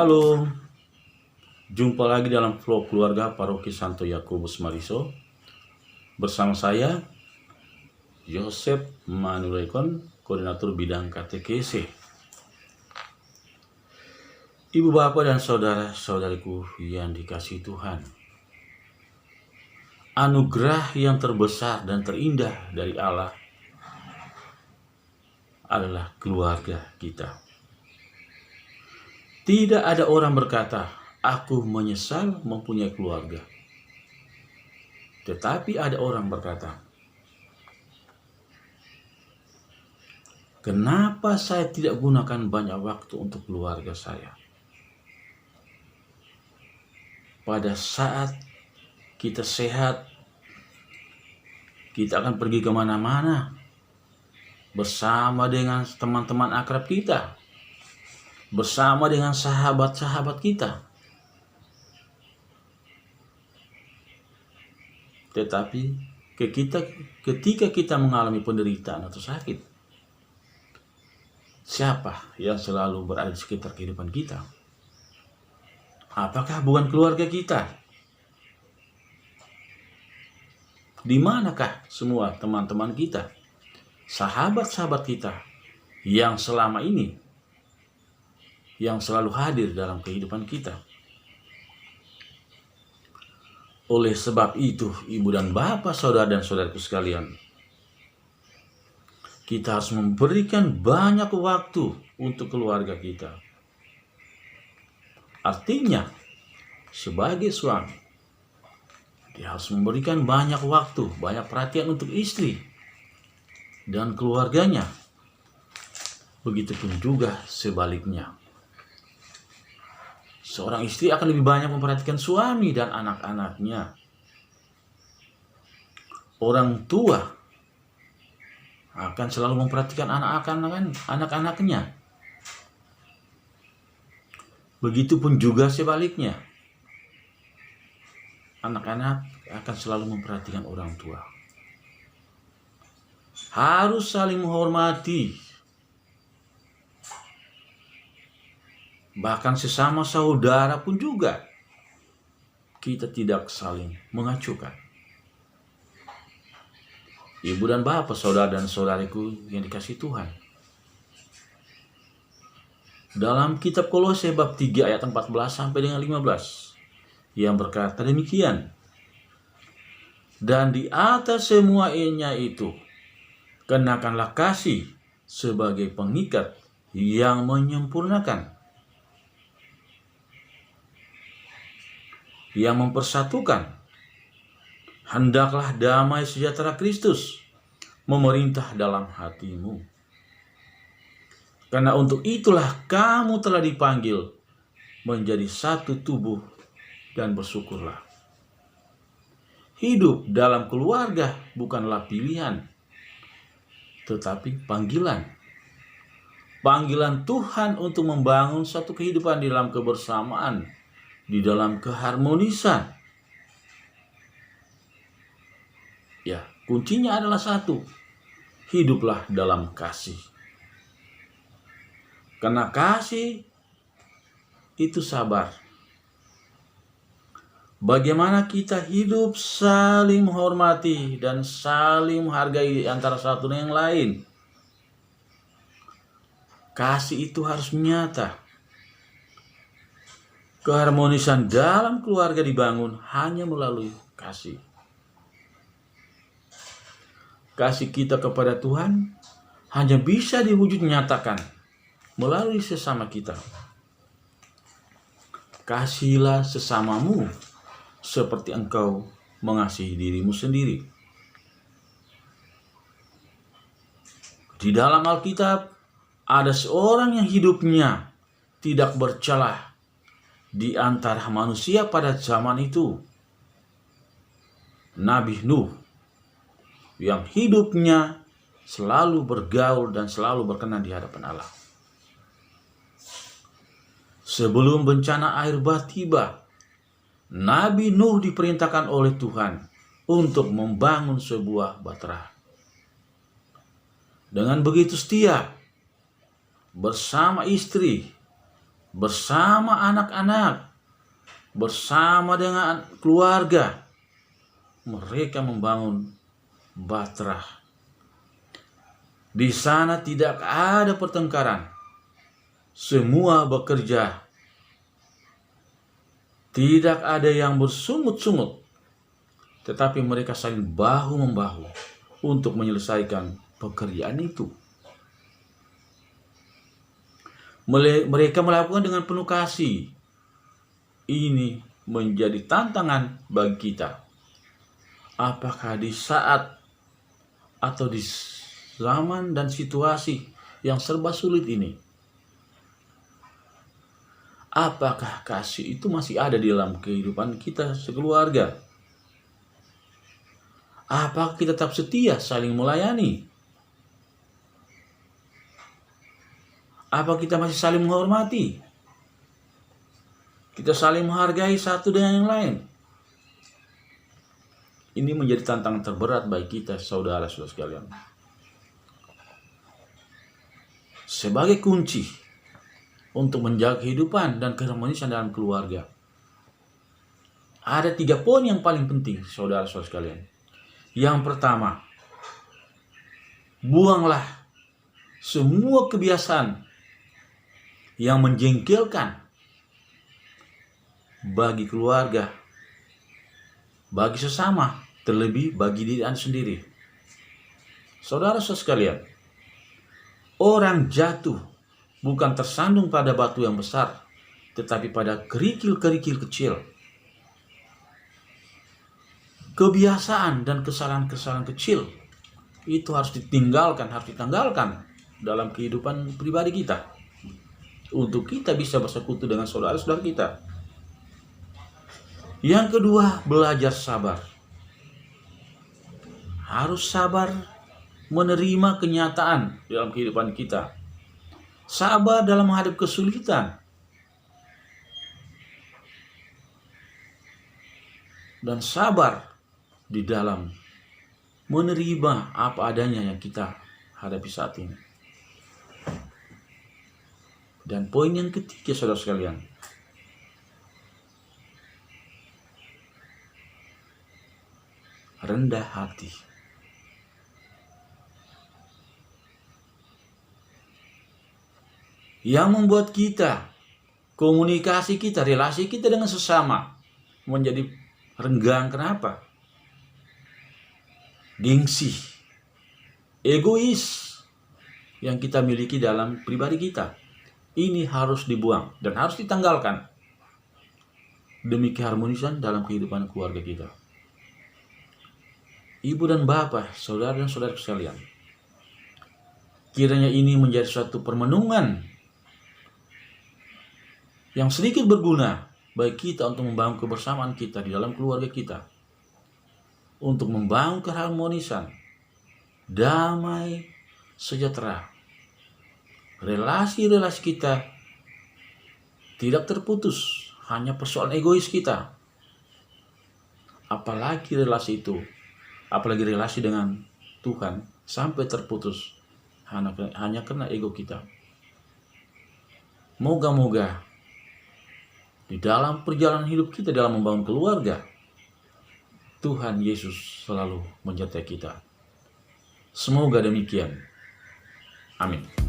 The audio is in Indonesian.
Shalom, jumpa lagi dalam vlog keluarga Paroki Santo Yakobus Mariso. Bersama saya, Joseph Manurekon, Koordinator Bidang Katekese. Ibu bapak dan saudara-saudariku yang dikasihi Tuhan, anugerah yang terbesar dan terindah dari Allah adalah keluarga kita. Tidak ada orang berkata, aku menyesal mempunyai keluarga. Tetapi ada orang berkata, kenapa saya tidak gunakan banyak waktu untuk keluarga saya? Pada saat kita sehat, kita akan pergi kemana-mana bersama dengan teman-teman akrab kita, bersama dengan sahabat-sahabat kita. Tetapi ketika kita mengalami penderitaan atau sakit, siapa yang selalu berada di sekitar kehidupan kita? Apakah bukan keluarga kita? Di manakah semua teman-teman kita, sahabat-sahabat kita yang selama ini, yang selalu hadir dalam kehidupan kita? Oleh sebab itu, ibu dan bapak, saudara dan saudaraku sekalian, kita harus memberikan banyak waktu untuk keluarga kita. Artinya, sebagai suami, dia harus memberikan banyak waktu, banyak perhatian untuk istri dan keluarganya. Begitupun juga sebaliknya. Seorang istri akan lebih banyak memperhatikan suami dan anak-anaknya. Orang tua akan selalu memperhatikan anak-anaknya. Begitupun juga sebaliknya. Anak-anak akan selalu memperhatikan orang tua. Harus saling menghormati. Bahkan sesama saudara pun juga kita tidak saling mengacukan. Ibu dan bapak, saudara dan saudariku yang dikasihi Tuhan, dalam kitab Kolose bab 3 ayat 14 sampai dengan 15 yang berkata demikian, dan di atas semuanya itu kenakanlah kasih sebagai pengikat yang menyempurnakan, yang mempersatukan. Hendaklah damai sejahtera Kristus memerintah dalam hatimu. Karena untuk itulah kamu telah dipanggil menjadi satu tubuh, dan bersyukurlah. Hidup dalam keluarga bukanlah pilihan, tetapi panggilan. Panggilan Tuhan untuk membangun satu kehidupan di dalam kebersamaan, di dalam keharmonisan. Ya, kuncinya adalah satu. Hiduplah dalam kasih. Karena kasih itu sabar. Bagaimana kita hidup saling menghormati dan saling menghargai antara satu dengan yang lain. Kasih itu harus nyata. Keharmonisan dalam keluarga dibangun hanya melalui kasih. Kasih kita kepada Tuhan hanya bisa diwujud nyatakan melalui sesama kita. Kasihilah sesamamu seperti engkau mengasihi dirimu sendiri. Di dalam Alkitab ada seorang yang hidupnya tidak bercelah di antara manusia pada zaman itu, Nabi Nuh, yang hidupnya selalu bergaul dan selalu berkenan di hadapan Allah. Sebelum bencana air bah tiba, Nabi Nuh diperintahkan oleh Tuhan untuk membangun sebuah bahtera. Dengan begitu setia, bersama istri, bersama anak-anak, bersama dengan keluarga, mereka membangun Bahtera. Di sana tidak ada pertengkaran, semua bekerja, tidak ada yang bersungut-sungut, tetapi mereka saling bahu-membahu untuk menyelesaikan pekerjaan itu. Mereka melakukan dengan penuh kasih. Ini menjadi tantangan bagi kita. Apakah di saat atau di zaman dan situasi yang serba sulit ini, apakah kasih itu masih ada di dalam kehidupan kita sekeluarga? Apakah kita tetap setia saling melayani? Apa kita masih saling menghormati? Kita saling menghargai satu dengan yang lain. Ini menjadi tantangan terberat bagi kita, saudara-saudara sekalian. Sebagai kunci untuk menjaga kehidupan dan keharmonisan dalam keluarga, ada 3 poin yang paling penting, saudara-saudara sekalian. Yang pertama, buanglah semua kebiasaan yang menjengkelkan bagi keluarga, bagi sesama, terlebih bagi diri Anda sendiri. Saudara-saudara sekalian, orang jatuh bukan tersandung pada batu yang besar, tetapi pada kerikil-kerikil kecil. Kebiasaan dan kesalahan-kesalahan kecil itu harus ditanggalkan dalam kehidupan pribadi kita, untuk kita bisa bersekutu dengan saudara-saudara kita. Yang kedua, belajar sabar. Harus sabar menerima kenyataan dalam kehidupan kita. Sabar dalam menghadapi kesulitan. Dan sabar di dalam menerima apa adanya yang kita hadapi saat ini. Dan poin yang ketiga, saudara sekalian, rendah hati. Yang membuat kita, komunikasi kita, relasi kita dengan sesama menjadi renggang. Kenapa? Gengsi, egois yang kita miliki dalam pribadi kita. Ini harus dibuang dan harus ditanggalkan demi keharmonisan dalam kehidupan keluarga kita. Ibu dan bapak, saudara dan saudara sekalian, kiranya ini menjadi suatu permenungan yang sedikit berguna bagi kita untuk membangun kebersamaan kita di dalam keluarga kita, untuk membangun keharmonisan, damai, sejahtera. Relasi-relasi kita tidak terputus hanya persoalan egois kita. Apalagi relasi dengan Tuhan sampai terputus hanya karena ego kita. Moga-moga di dalam perjalanan hidup kita dalam membangun keluarga, Tuhan Yesus selalu menyertai kita. Semoga demikian. Amin.